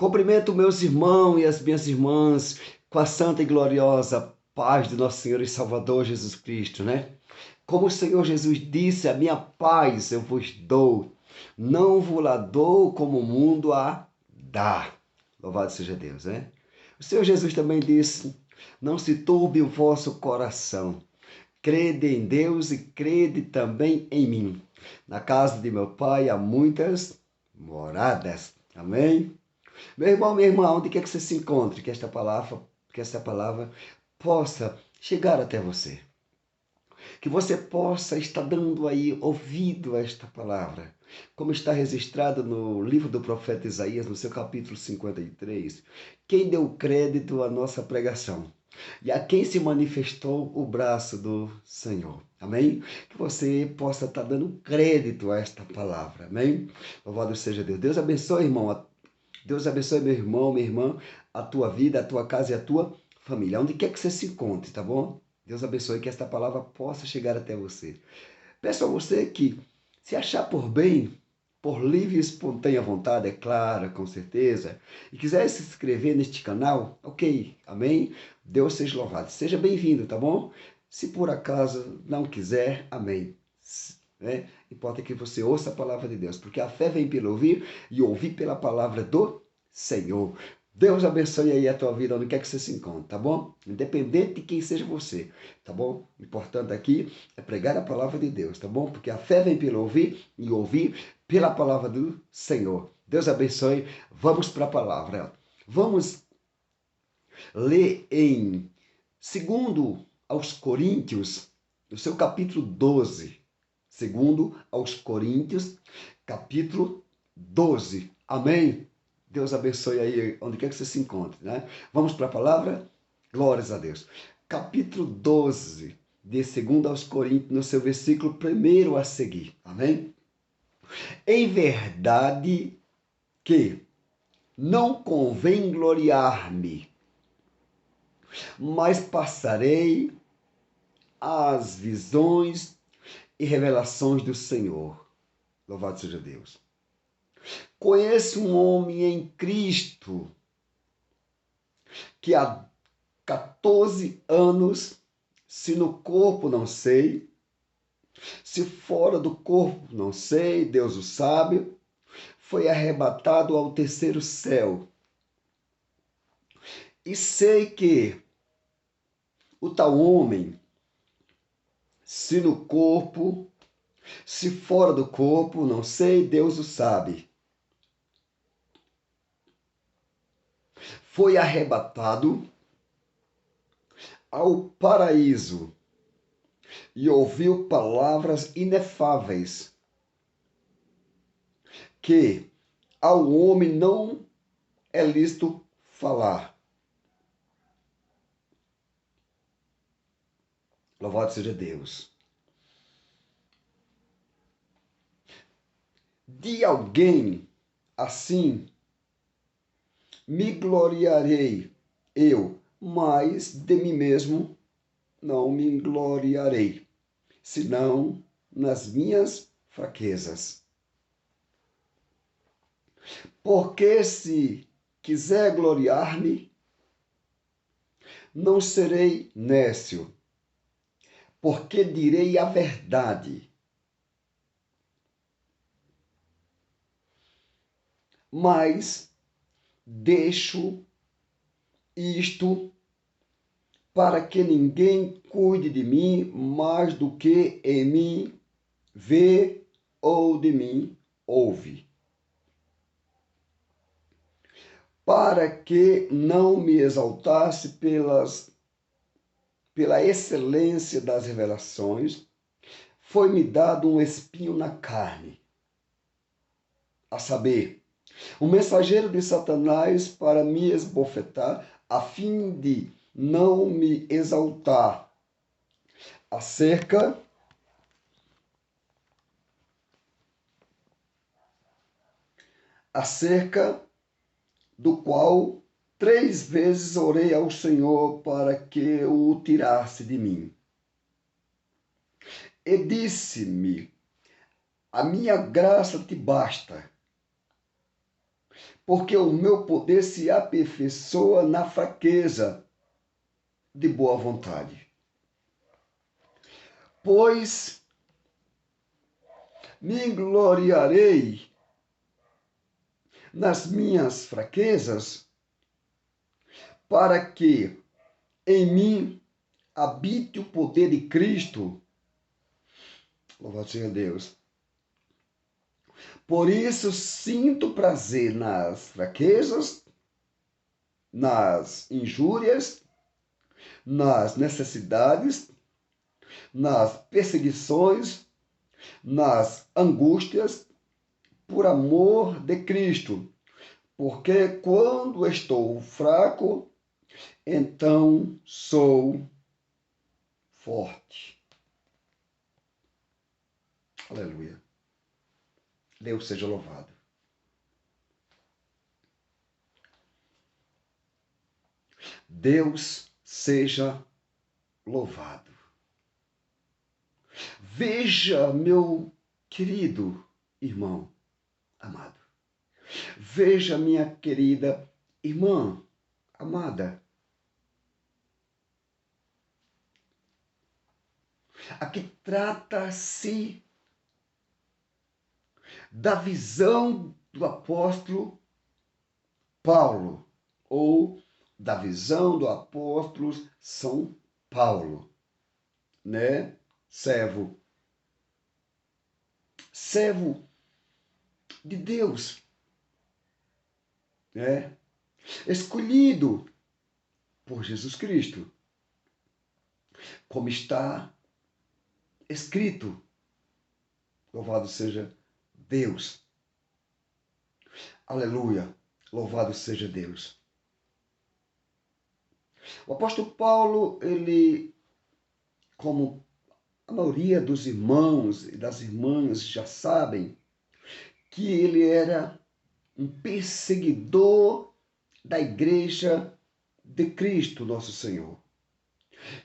Cumprimento meus irmãos e as minhas irmãs com a santa e gloriosa paz do nosso Senhor e Salvador Jesus Cristo, né? Como o Senhor Jesus disse, a minha paz eu vos dou, não vos la dou como o mundo a dá. Louvado seja Deus, né? O Senhor Jesus também disse, não se turbe o vosso coração, crede em Deus e crede também em mim. Na casa de meu Pai há muitas moradas. Amém? Meu irmão, minha irmã, onde quer que você se encontre, que esta palavra possa chegar até você. Que você possa estar dando aí ouvido a esta palavra. Como está registrado no livro do profeta Isaías, no seu capítulo 53. Quem deu crédito à nossa pregação? E a quem se manifestou o braço do Senhor. Amém? Que você possa estar dando crédito a esta palavra. Amém? Louvado seja Deus. Deus abençoe, irmão, Deus abençoe meu irmão, minha irmã, a tua vida, a tua casa e a tua família. Onde quer que você se encontre, tá bom? Deus abençoe que esta palavra possa chegar até você. Peço a você que, se achar por bem, por livre e espontânea vontade, é claro, com certeza, e quiser se inscrever neste canal, ok, amém? Deus seja louvado. Seja bem-vindo, tá bom? Se por acaso não quiser, amém. Né? Importa que você ouça a palavra de Deus, porque a fé vem pelo ouvir e ouvir pela palavra do Senhor. Deus abençoe aí a tua vida, onde quer que você se encontre, tá bom? Independente de quem seja você, tá bom? O importante aqui é pregar a palavra de Deus, tá bom? Porque a fé vem pelo ouvir e ouvir pela palavra do Senhor. Deus abençoe. Vamos para a palavra. Vamos ler em 2 aos Coríntios, no seu capítulo 12. 2 aos Coríntios, capítulo 12. Amém? Deus abençoe aí, onde quer que você se encontre, né? Vamos para a palavra? Glórias a Deus. Capítulo 12, de 2 aos Coríntios, no seu versículo 1 a seguir. Amém? Em verdade que não convém gloriar-me, mas passarei as visões e revelações do Senhor. Louvado seja Deus. Conheço um homem em Cristo que há 14 anos, se no corpo não sei, se fora do corpo não sei, Deus o sabe, foi arrebatado ao terceiro céu. E sei que o tal homem, se no corpo, se fora do corpo, não sei, Deus o sabe, foi arrebatado ao paraíso e ouviu palavras inefáveis que ao homem não é lícito falar. Louvado seja Deus. De alguém assim me gloriarei eu, mas de mim mesmo não me gloriarei, senão nas minhas fraquezas. Porque se quiser gloriar-me, não serei nécio, porque direi a verdade. Mas deixo isto para que ninguém cuide de mim mais do que em mim vê ou de mim ouve. Para que não me exaltasse pela excelência das revelações, foi-me dado um espinho na carne, a saber, um mensageiro de Satanás para me esbofetar, a fim de não me exaltar acerca do qual 3 vezes orei ao Senhor para que o tirasse de mim. E disse-me: a minha graça te basta, porque o meu poder se aperfeiçoa na fraqueza de boa vontade. Pois me gloriarei nas minhas fraquezas, para que em mim habite o poder de Cristo. Louvado seja Deus. Por isso sinto prazer nas fraquezas, nas injúrias, nas necessidades, nas perseguições, nas angústias, por amor de Cristo. Porque quando estou fraco, então sou forte. Aleluia. Deus seja louvado. Deus seja louvado. Veja, meu querido irmão amado. Veja, minha querida irmã amada. Aqui trata-se da visão do apóstolo Paulo, ou da visão do apóstolo São Paulo, né? Servo de Deus, né? Escolhido por Jesus Cristo, como está escrito. Louvado seja Deus. Aleluia. Louvado seja Deus. O apóstolo Paulo, ele, como a maioria dos irmãos e das irmãs já sabem, que ele era um perseguidor da igreja de Cristo, nosso Senhor.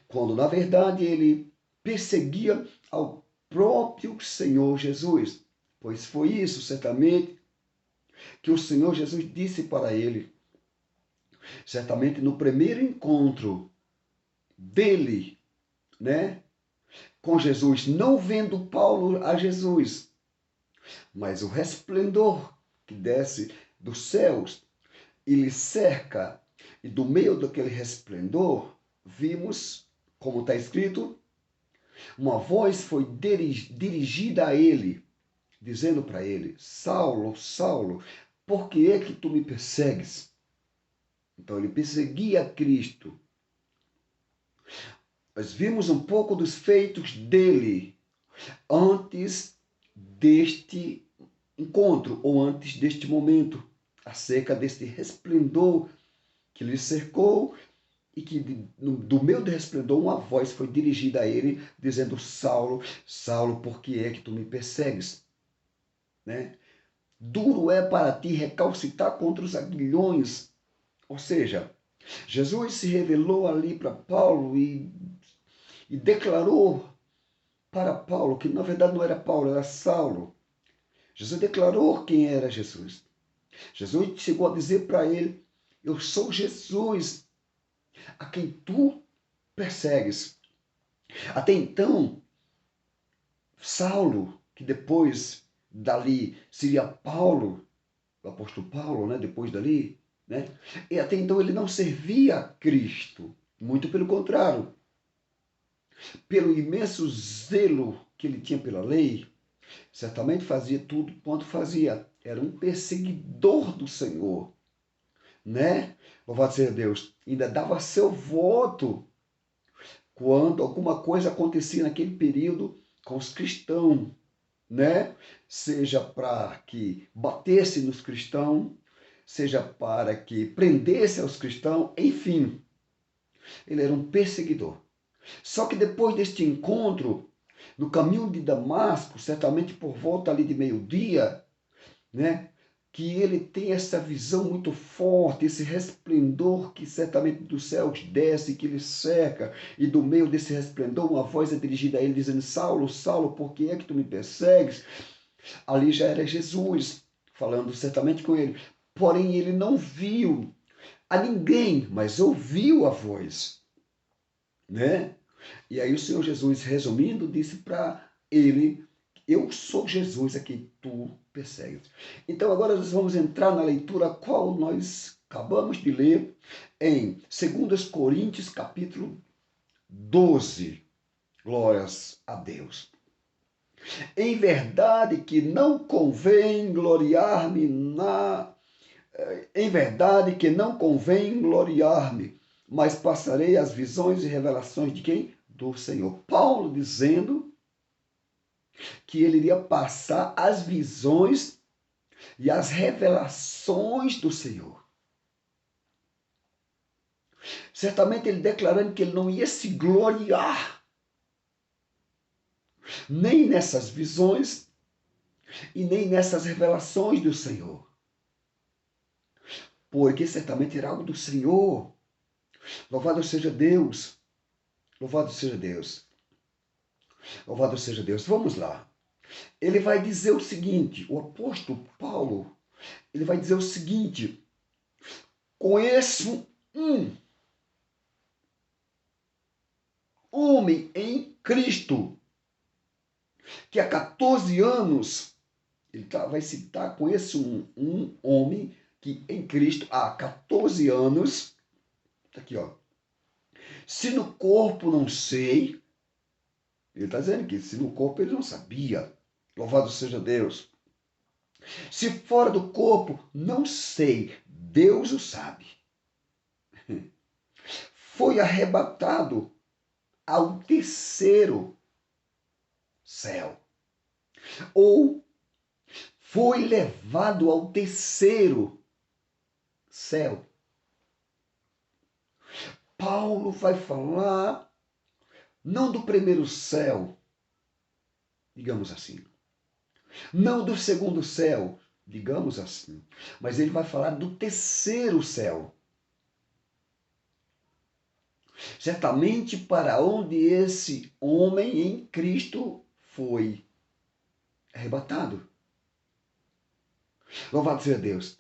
Quando, na verdade, ele perseguia ao próprio Senhor Jesus. Pois foi isso, certamente, que o Senhor Jesus disse para ele. Certamente no primeiro encontro dele, né, com Jesus, não vendo Paulo a Jesus, mas o resplendor que desce dos céus e lhe cerca, e do meio daquele resplendor, vimos, como está escrito, uma voz foi dirigida a ele, dizendo para ele: Saulo, Saulo, por que é que tu me persegues? Então ele perseguia Cristo. Nós vimos um pouco dos feitos dele antes deste encontro, ou antes deste momento, acerca deste resplendor que lhe cercou, e que do meio do resplendor uma voz foi dirigida a ele, dizendo: Saulo, Saulo, por que é que tu me persegues? Né? Duro é para ti recalcitar contra os aguilhões. Ou seja, Jesus se revelou ali para Paulo e declarou para Paulo que na verdade não era Paulo, era Saulo. Jesus declarou quem era Jesus. Jesus chegou a dizer para ele: eu sou Jesus, a quem tu persegues. Até então, Saulo, que depois dali seria Paulo, o apóstolo Paulo, né, depois dali, né? E até então ele não servia a Cristo, muito pelo contrário. Pelo imenso zelo que ele tinha pela lei, certamente fazia tudo quanto fazia. Era um perseguidor do Senhor, né? Louvado seja Deus. Ainda dava seu voto quando alguma coisa acontecia naquele período com os cristãos, né? Seja para que batesse nos cristãos, seja para que prendesse aos cristãos, enfim. Ele era um perseguidor. Só que depois deste encontro, no caminho de Damasco, certamente por volta ali de meio-dia, né, que ele tem essa visão muito forte, esse resplendor que certamente dos céus desce, que ele cerca, e do meio desse resplendor uma voz é dirigida a ele dizendo: Saulo, Saulo, por que é que tu me persegues? Ali já era Jesus falando certamente com ele: porém ele não viu a ninguém, mas ouviu a voz, né? E aí o Senhor Jesus, resumindo, disse para ele: eu sou Jesus a quem tu persegues. Então agora nós vamos entrar na leitura qual nós acabamos de ler em 2 Coríntios capítulo 12. Glórias a Deus. Em verdade que não convém gloriar-me Em verdade que não convém gloriar-me, mas passarei as visões e revelações de quem? Do Senhor. Paulo dizendo que ele iria passar as visões e as revelações do Senhor. Certamente ele declarando que ele não ia se gloriar nem nessas visões e nem nessas revelações do Senhor. Porque certamente era algo do Senhor. Louvado seja Deus. Louvado seja Deus. Louvado seja Deus. Vamos lá. Ele vai dizer o seguinte, o apóstolo Paulo, ele vai dizer o seguinte: conheço um homem em Cristo que há 14 anos, vai citar, conheço um homem que em Cristo há 14 anos, tá aqui ó, se no corpo não sei, ele está dizendo que se no corpo ele não sabia, louvado seja Deus. Se fora do corpo, não sei, Deus o sabe. Foi arrebatado ao terceiro céu. Ou foi levado ao terceiro céu. Paulo vai falar não do primeiro céu, digamos assim. Não do segundo céu, digamos assim. Mas ele vai falar do terceiro céu. Certamente para onde esse homem em Cristo foi arrebatado. Louvado seja Deus.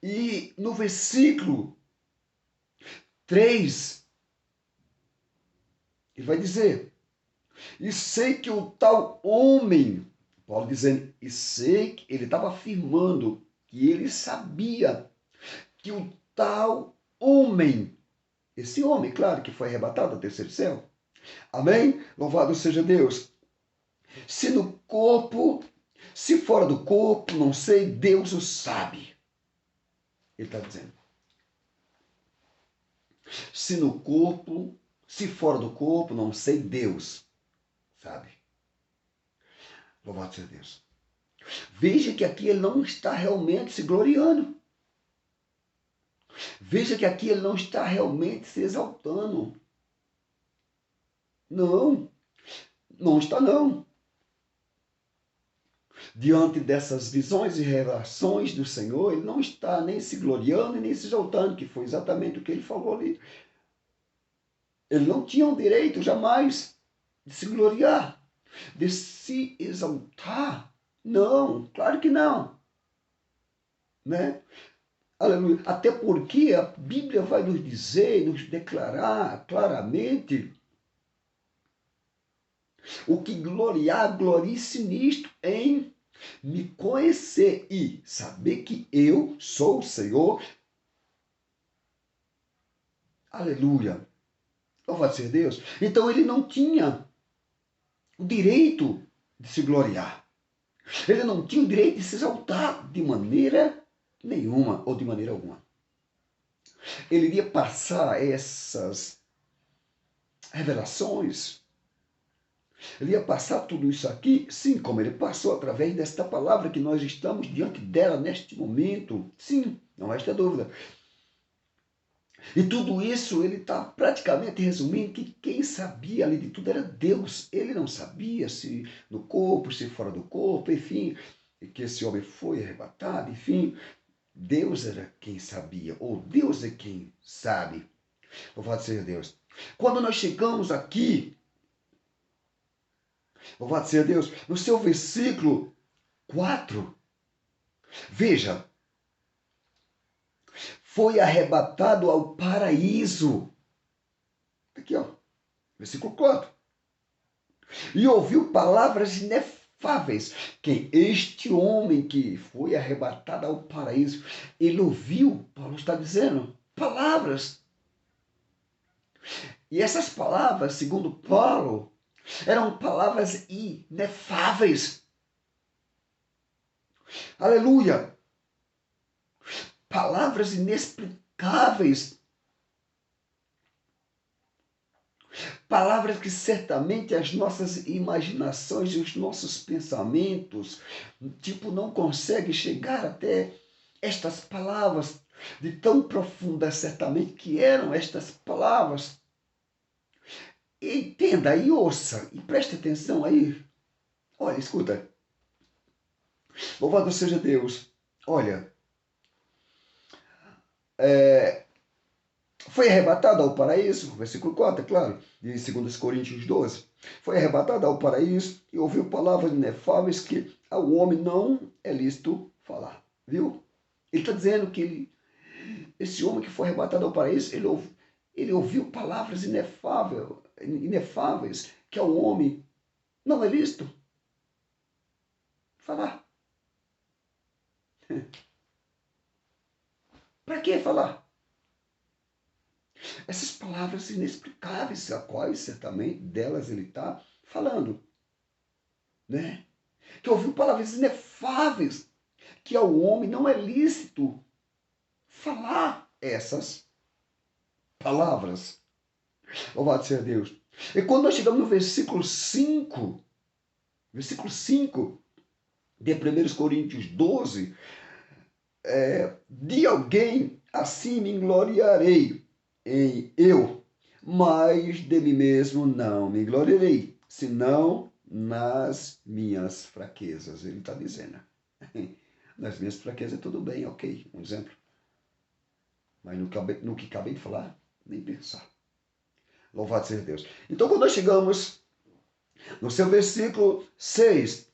E no versículo 3, ele vai dizer: e sei que o tal homem, Paulo dizendo, e sei que ele estava afirmando que ele sabia que o tal homem, esse homem, claro, que foi arrebatado ao terceiro céu. Amém? Louvado seja Deus. Se no corpo, se fora do corpo, não sei, Deus o sabe. Ele está dizendo. Se no corpo, se fora do corpo, não sei, Deus sabe. Louvado seja Deus. Veja que aqui ele não está realmente se gloriando. Veja que aqui ele não está realmente se exaltando. Não, não está não. Diante dessas visões e revelações do Senhor, ele não está nem se gloriando e nem se exaltando, que foi exatamente o que ele falou ali. Ele não tinha o direito jamais de se gloriar, de se exaltar. Não, claro que não. Né? Aleluia. Até porque a Bíblia vai nos dizer, nos declarar claramente o que gloriar, glorie-se nisto, em me conhecer e saber que eu sou o Senhor. Aleluia. Louvado seja Deus. Então ele não tinha o direito de se gloriar. Ele não tinha o direito de se exaltar de maneira nenhuma ou de maneira alguma. Ele iria passar essas revelações. Ele ia passar tudo isso aqui, sim, como ele passou através desta palavra que nós estamos diante dela neste momento. Sim, não resta dúvida. E tudo isso ele está praticamente resumindo que quem sabia ali de tudo era Deus. Ele não sabia se no corpo, se fora do corpo, enfim, que esse homem foi arrebatado, enfim. Deus era quem sabia, ou Deus é quem sabe. Louvado seja Deus. Quando nós chegamos aqui, louvado seja Deus, no seu versículo 4, veja, foi arrebatado ao paraíso. Aqui, ó, versículo 4. E ouviu palavras inefáveis. Quem? Este homem que foi arrebatado ao paraíso, ele ouviu, Paulo está dizendo, palavras. E essas palavras, segundo Paulo, eram palavras inefáveis. Aleluia! Palavras inexplicáveis. Palavras que certamente as nossas imaginações e os nossos pensamentos, não conseguem chegar até estas palavras, de tão profundas certamente que eram estas palavras. Entenda e ouça, e preste atenção aí. Olha, escuta. Louvado seja Deus. Olha, foi arrebatado ao paraíso, versículo 4, é claro, de 2 Coríntios 12. Foi arrebatado ao paraíso e ouviu palavras inefáveis que ao homem não é lícito falar. Viu? Ele está dizendo que esse homem que foi arrebatado ao paraíso, ele ouviu palavras inefáveis que ao homem não é lícito falar. Para que falar? Essas palavras inexplicáveis, a quais certamente delas ele está falando. Né? Que ouviu palavras inefáveis, que ao homem não é lícito falar essas palavras. Louvado seja Deus. E quando nós chegamos no versículo 5 de 1 Coríntios 12, de alguém assim me gloriarei em eu, mas de mim mesmo não me gloriarei, senão nas minhas fraquezas. Ele está dizendo. Nas minhas fraquezas tudo bem, ok, um exemplo. Mas no que acabei de falar, nem pensar. Louvado seja Deus. Então, quando nós chegamos no seu versículo 6,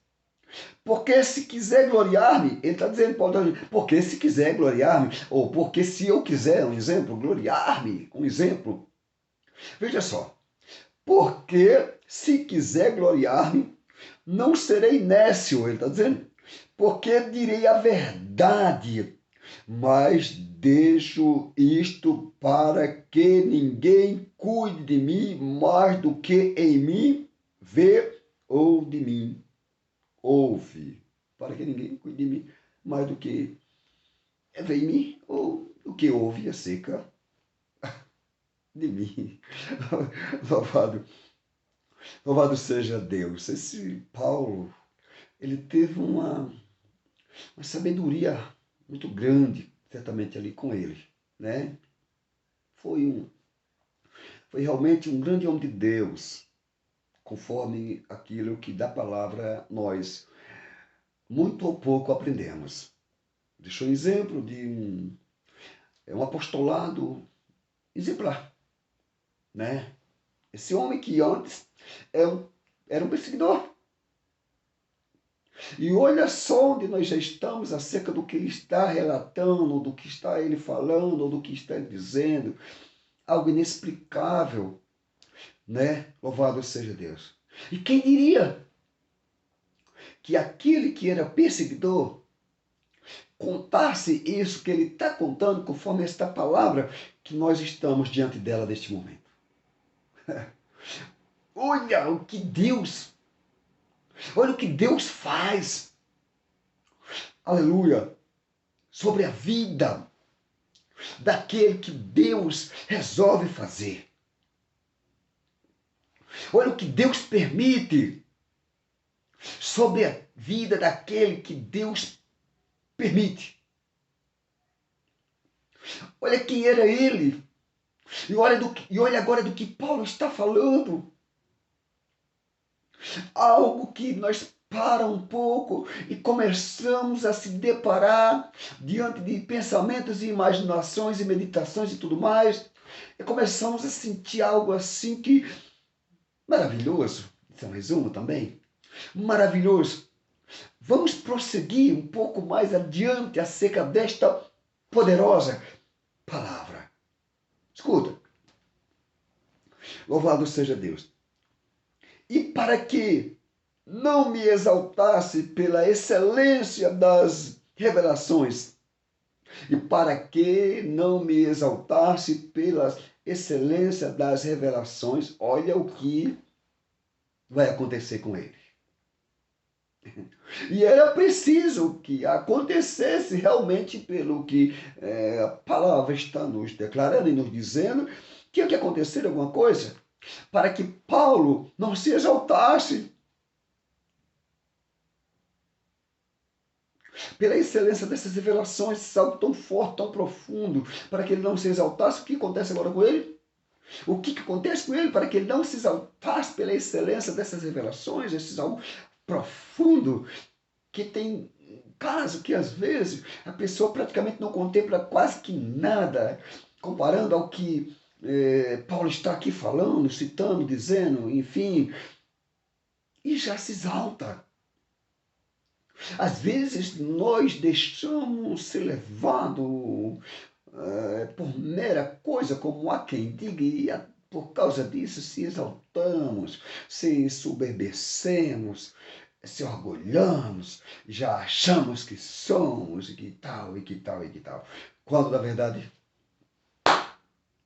porque se quiser gloriar-me, ele está dizendo, Paulo está dizendo, porque se quiser gloriar-me, ou porque se eu quiser, um exemplo, gloriar-me, um exemplo. Veja só, porque se quiser gloriar-me, não serei nécio, ele está dizendo, porque direi a verdade, mas deixo isto para que ninguém cuide de mim mais do que em mim vê ou de mim ouve. Para que ninguém cuide de mim mais do que vê em mim ou do que ouve acerca de mim. Louvado seja Deus. Esse Paulo, ele teve uma sabedoria muito grande, certamente ali com ele, né? Foi realmente um grande homem de Deus, conforme aquilo que da palavra nós muito ou pouco aprendemos. Deixou um exemplo de um apostolado exemplar, né? Esse homem que antes era um perseguidor. E olha só onde nós já estamos acerca do que ele está relatando, do que está ele falando, do que está ele dizendo. Algo inexplicável, né? Louvado seja Deus. E quem diria que aquele que era perseguidor contasse isso que ele está contando conforme esta palavra que nós estamos diante dela neste momento. Olha o que Deus faz. Aleluia. Sobre a vida daquele que Deus resolve fazer. Olha o que Deus permite sobre a vida daquele que Deus permite. Olha quem era ele. E olha agora do que Paulo está falando. Algo que nós para um pouco e começamos a se deparar diante de pensamentos e imaginações e meditações e tudo mais. E começamos a sentir algo assim que maravilhoso. Isso é um resumo também. Maravilhoso. Vamos prosseguir um pouco mais adiante acerca desta poderosa, palavra. Escuta. Louvado seja Deus. E para que não me exaltasse pela excelência das revelações, e para que não me exaltasse pela excelência das revelações, olha o que vai acontecer com ele. E era preciso que acontecesse realmente pelo que a palavra está nos declarando e nos dizendo, que acontecer alguma coisa para que Paulo não se exaltasse pela excelência dessas revelações, algo tão forte, tão profundo, para que ele não se exaltasse. O que acontece agora com ele? O que acontece com ele para que ele não se exaltasse pela excelência dessas revelações, esse algo profundo, que tem caso que às vezes a pessoa praticamente não contempla quase que nada, comparando ao que Paulo está aqui falando, citando, dizendo, enfim, e já se exalta. Às vezes nós deixamos ser levado por mera coisa, como há quem diga, e por causa disso se exaltamos, se soberbecemos, se orgulhamos, já achamos que somos, e que tal, e que tal, e que tal. Quando, na verdade,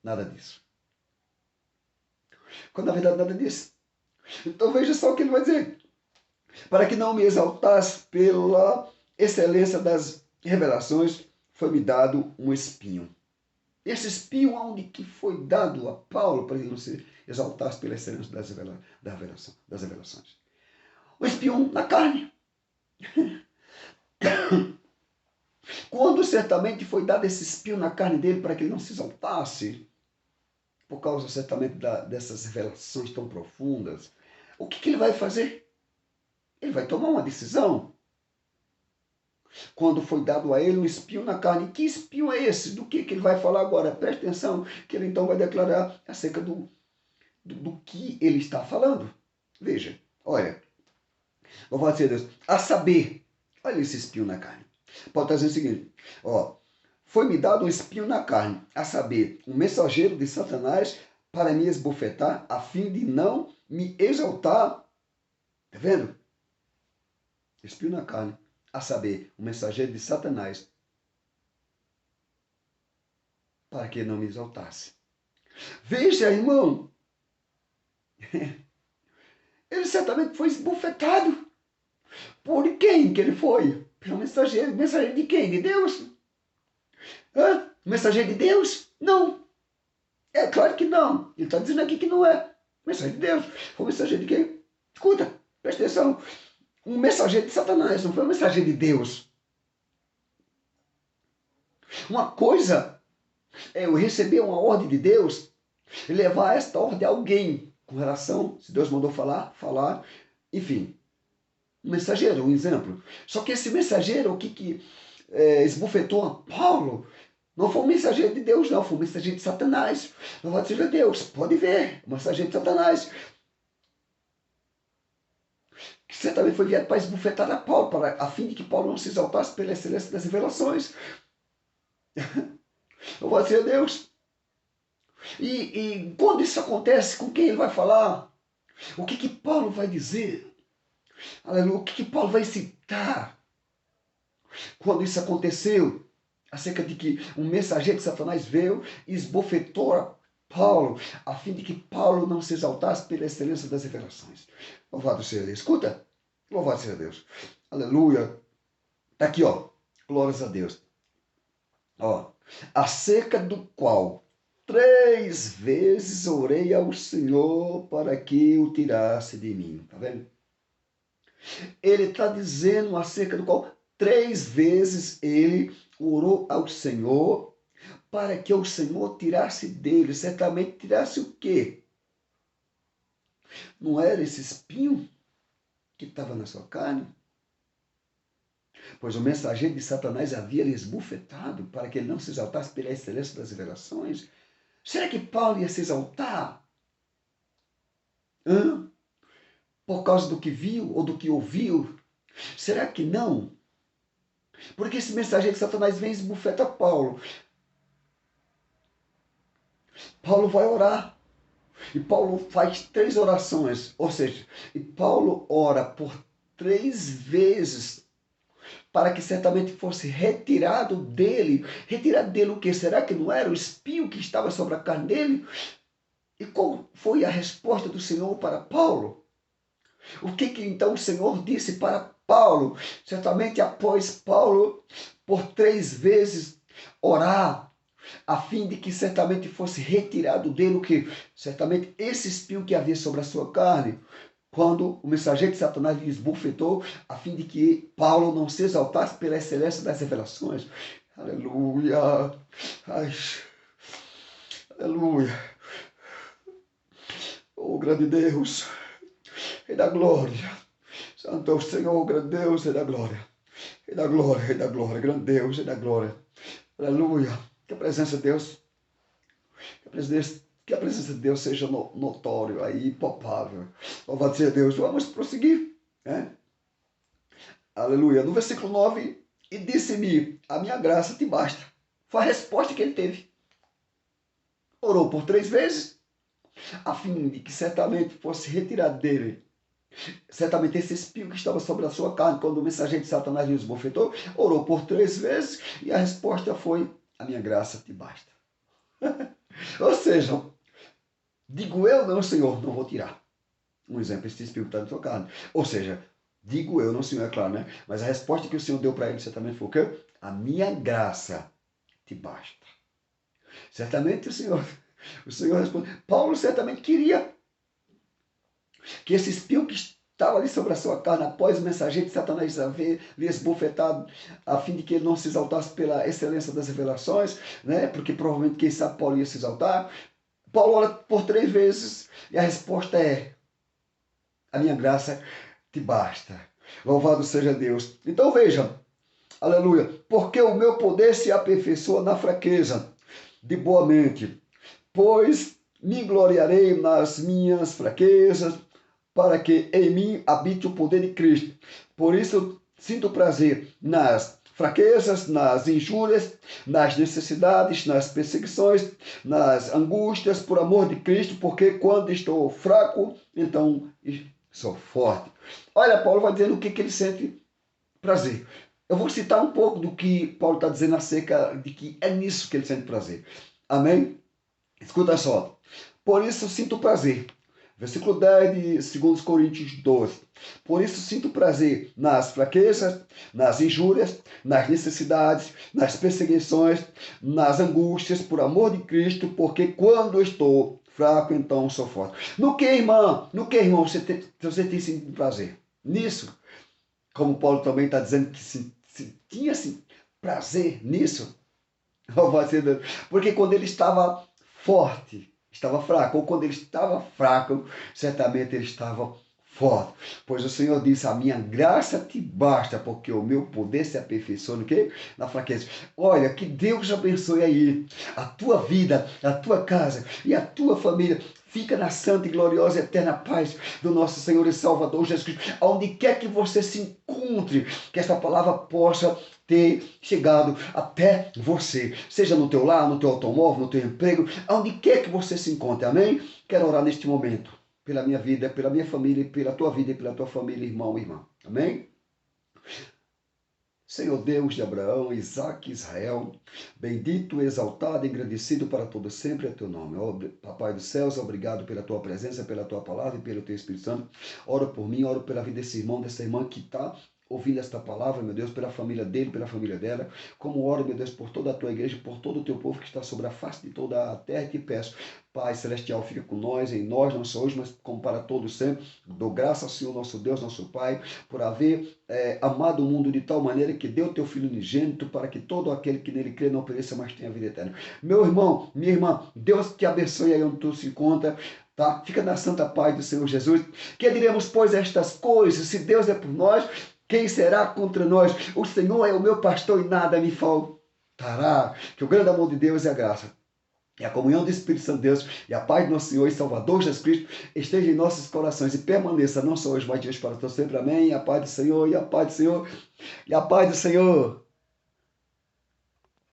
nada disso. Quando, na verdade, nada disso. Então veja só o que ele vai dizer. Para que não me exaltasse pela excelência das revelações, foi-me dado um espinho. Esse espinho onde que foi dado a Paulo para ele não se exaltasse pela excelência das revelações. O espinho na carne. Quando certamente foi dado esse espinho na carne dele para que ele não se exaltasse, por causa certamente dessas revelações tão profundas, o que ele vai fazer? Ele vai tomar uma decisão. Quando foi dado a ele um espinho na carne. Que espinho é esse? Do que ele vai falar agora? Preste atenção, que ele então vai declarar acerca do que ele está falando. Veja, olha, louvado seja Deus. A saber, olha esse espinho na carne. Pode trazer o seguinte, ó. Foi-me dado um espinho na carne, a saber, um mensageiro de Satanás para me esbofetar, a fim de não me exaltar. Tá vendo? Espinho na carne, a saber, um mensageiro de Satanás para que não me exaltasse. Veja, irmão, ele certamente foi esbofetado. Por quem que ele foi? Pelo mensageiro. Mensageiro de quem? De Deus? Hã? Mensageiro de Deus? Não. É claro que não. Ele está dizendo aqui que não é. Mensageiro de Deus. Foi mensageiro de quem? Escuta, presta atenção. Um mensageiro de Satanás, não foi um mensageiro de Deus. Uma coisa é eu receber uma ordem de Deus e levar esta ordem a alguém com relação, se Deus mandou falar, enfim. Um mensageiro, um exemplo. Só que esse mensageiro, o que esbofetou a Paulo, não foi um mensageiro de Deus, não, foi um mensageiro de Satanás. Louvado seja Deus, pode ver, um mensageiro de Satanás. Que certamente foi enviado para esbofetar a Paulo, a fim de que Paulo não se exaltasse pela excelência das revelações. Louvado seja Deus. E quando isso acontece, com quem ele vai falar? O que Paulo vai dizer? Aleluia, o que Paulo vai citar? Quando isso aconteceu, acerca de que um mensageiro de Satanás veio e esbofetou a Paulo, a fim de que Paulo não se exaltasse pela excelência das revelações. Louvado seja Deus. Escuta, louvado seja Deus. Aleluia. Está aqui, ó. Glórias a Deus. Ó, acerca do qual 3 vezes orei ao Senhor para que o tirasse de mim. Tá vendo? Ele está dizendo acerca do qual 3 vezes ele orou ao Senhor para que o Senhor tirasse dele. Certamente tirasse o quê? Não era esse espinho que estava na sua carne? Pois o mensageiro de Satanás havia lhe esbofetado para que ele não se exaltasse pela excelência das revelações. Será que Paulo ia se exaltar? Por causa do que viu ou do que ouviu? Será que não? Porque esse mensageiro de Satanás vem e esbofeta Paulo. Paulo vai orar. E Paulo faz 3 orações. Ou seja, e Paulo ora por 3 vezes para que certamente fosse retirado dele. Retirado dele o que? Será que não era o espinho que estava sobre a carne dele? E qual foi a resposta do Senhor para Paulo? O que então o Senhor disse para Paulo? Certamente após Paulo, por 3 vezes, orar, a fim de que certamente fosse retirado dele o que? Certamente esse espinho que havia sobre a sua carne, quando o mensageiro de Satanás lhe esbofetou, a fim de que Paulo não se exaltasse pela excelência das revelações. Aleluia! Ai, aleluia! Oh, grande Deus! Rei da glória! Santo é o Senhor, grande Deus, Rei da glória! Rei da glória, Rei da glória, grande Deus, Rei da glória! Aleluia! Que a presença de Deus, que a presença de Deus seja notório, aí, palpável. Louvado seja Deus. Vamos prosseguir, né? Aleluia. No versículo 9, e disse-me, a minha graça te basta. Foi a resposta que ele teve. Orou por 3 vezes, a fim de que certamente fosse retirado dele, certamente esse espinho que estava sobre a sua carne, quando o mensageiro de Satanás lhe esbofetou, orou por 3 vezes, e a resposta foi, a minha graça te basta. Ou seja, digo eu, não, Senhor, não vou tirar. Um exemplo, esse espinho que está na sua carne. Ou seja, digo eu, não, Senhor, é claro, né? Mas a resposta que o Senhor deu para ele certamente foi o quê? A minha graça te basta. Certamente o Senhor responde. Paulo certamente queria que esse espinho que estava ali sobre a sua carne, após o mensageiro de Satanás haver lhe esbofetado, a fim de que ele não se exaltasse pela excelência das revelações, né? Porque provavelmente, quem sabe, Paulo ia se exaltar. Paulo ora por 3 vezes e a resposta é: a minha graça te basta. Louvado seja Deus. Então veja, aleluia, porque o meu poder se aperfeiçoa na fraqueza, de boa mente, pois me gloriarei nas minhas fraquezas, para que em mim habite o poder de Cristo. Por isso sinto prazer nas fraquezas, nas injúrias, nas necessidades, nas perseguições, nas angústias, por amor de Cristo, porque quando estou fraco, então sou forte. Olha, Paulo vai dizendo o que ele sente prazer. Eu vou citar um pouco do que Paulo está dizendo acerca de que é nisso que ele sente prazer. Amém? Escuta só. Por isso sinto prazer. Versículo 10 de 2 Coríntios 12. Por isso sinto prazer nas fraquezas, nas injúrias, nas necessidades, nas perseguições, nas angústias, por amor de Cristo, porque quando estou fraco, então sou forte. No que, irmã? No que, irmão, você tem sentido prazer? Nisso? Como Paulo também está dizendo que tinha prazer nisso. Porque quando ele estava forte, estava fraco, ou quando ele estava fraco, certamente ele estava forte. Pois o Senhor disse, a minha graça te basta, porque o meu poder se aperfeiçoa no quê? Na fraqueza. Olha, que Deus abençoe aí a tua vida, a tua casa e a tua família. Fica na santa e gloriosa e eterna paz do nosso Senhor e Salvador Jesus Cristo. Aonde quer que você se encontre, que esta palavra possa ter chegado até você. Seja no teu lar, no teu automóvel, no teu emprego, aonde quer que você se encontre. Amém? Quero orar neste momento pela minha vida, pela minha família, pela tua vida e pela tua família, irmão e irmã. Amém? Senhor Deus de Abraão, Isaque, Israel, bendito, exaltado, engrandecido para todo sempre é teu nome. Ó, Papai dos céus, obrigado pela tua presença, pela tua palavra e pelo teu Espírito Santo. Oro por mim, oro pela vida desse irmão, dessa irmã que está ouvindo esta palavra, meu Deus, pela família dele, pela família dela, como oro, meu Deus, por toda a tua igreja, por todo o teu povo que está sobre a face de toda a terra, e te peço, Pai Celestial, fica com nós, em nós, não só hoje, mas como para todos sempre. Dou graça ao Senhor, nosso Deus, nosso Pai, por haver amado o mundo de tal maneira que deu teu Filho unigênito, para que todo aquele que nele crê não pereça, mas tenha vida eterna. Meu irmão, minha irmã, Deus te abençoe aí onde tu se encontra. Tá? Fica na santa paz do Senhor Jesus. Que diremos, pois, estas coisas? Se Deus é por nós, quem será contra nós? O Senhor é o meu pastor e nada me faltará. Que o grande amor de Deus e a graça, e a comunhão do Espírito Santo de Deus, e a paz do nosso Senhor e Salvador Jesus Cristo, esteja em nossos corações e permaneça, não só hoje, mas de hoje para todos sempre. Amém. E a paz do Senhor, e a paz do Senhor, e a paz do Senhor.